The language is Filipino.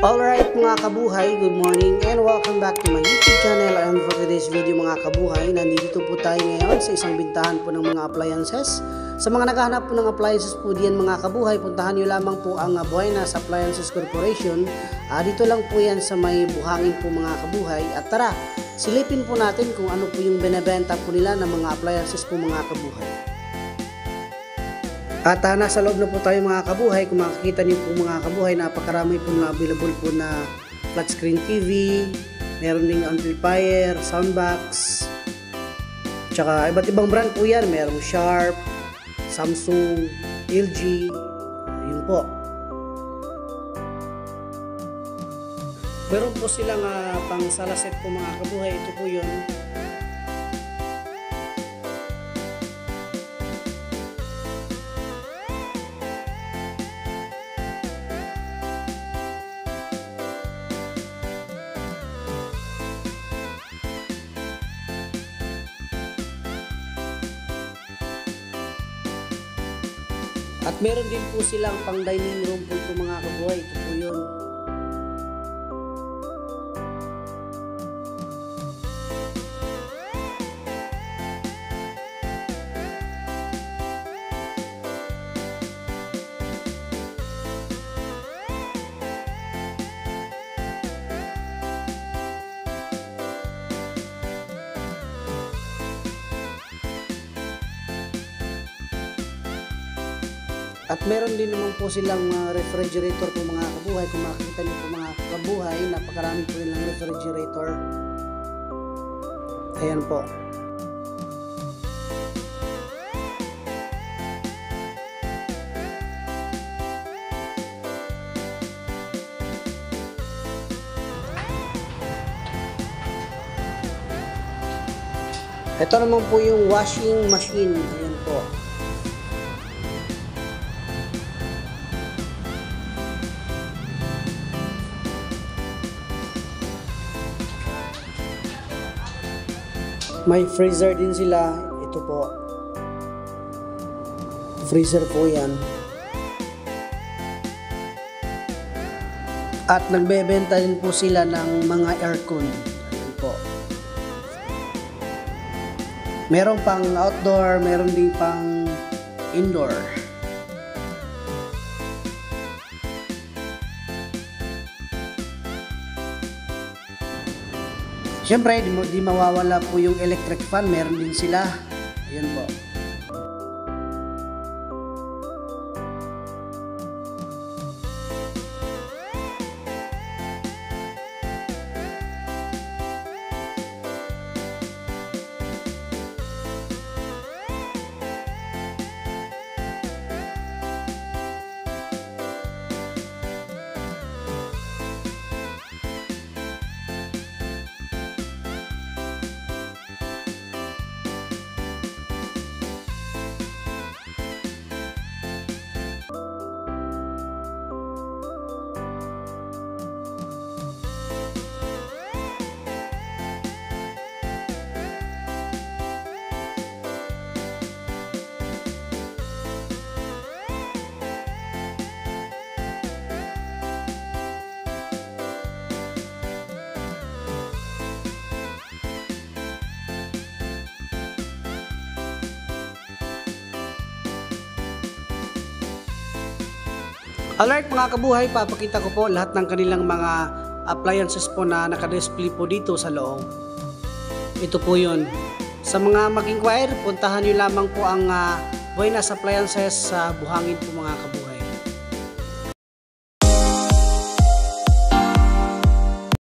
Alright mga kabuhay, good morning and welcome back to my YouTube channel. And for today's video mga kabuhay, nandito po tayo ngayon sa isang bintahan po ng mga appliances. Sa mga naghahanap po ng appliances po diyan mga kabuhay, puntahan nyo lamang po ang Buenas Appliances Corporation. Dito lang po yan sa may Buhangin po mga kabuhay. At tara, silipin po natin kung ano po yung binebenta po nila ng mga appliances po mga kabuhay. At nasa loob na po tayo mga kabuhay. Kung makikita niyo po mga kabuhay, napakarami po na available po na flat screen TV, meron ding amplifier, soundbox, tsaka iba't ibang brand po yan. Merong Sharp, Samsung, LG, yun po. Meron po silang pang sala set po mga kabuhay. Ito po yun. At meron din po silang pang dining room po ito mga kabuhay. Ito po yun. At meron din naman po silang refrigerator po mga kabuhay. Kung makikita niyo po mga kabuhay, napakarami po nilang refrigerator. Ayan po. Ito naman po yung washing machine. Ayan po. May freezer din sila. Ito po. Freezer po yan. At nagbebenta din po sila ng mga aircon. Ayan po. Meron pang outdoor, meron din pang indoor. Siyempre, di mawawala po yung electric fan. Meron din sila. Ayan po. Alright mga kabuhay, papakita ko po lahat ng kanilang mga appliances po na nakadisplay po dito sa loob. Ito po yun. Sa mga mag-inquire, puntahan nyo lamang po ang Buenas Appliances sa Buhangin po mga kabuhay.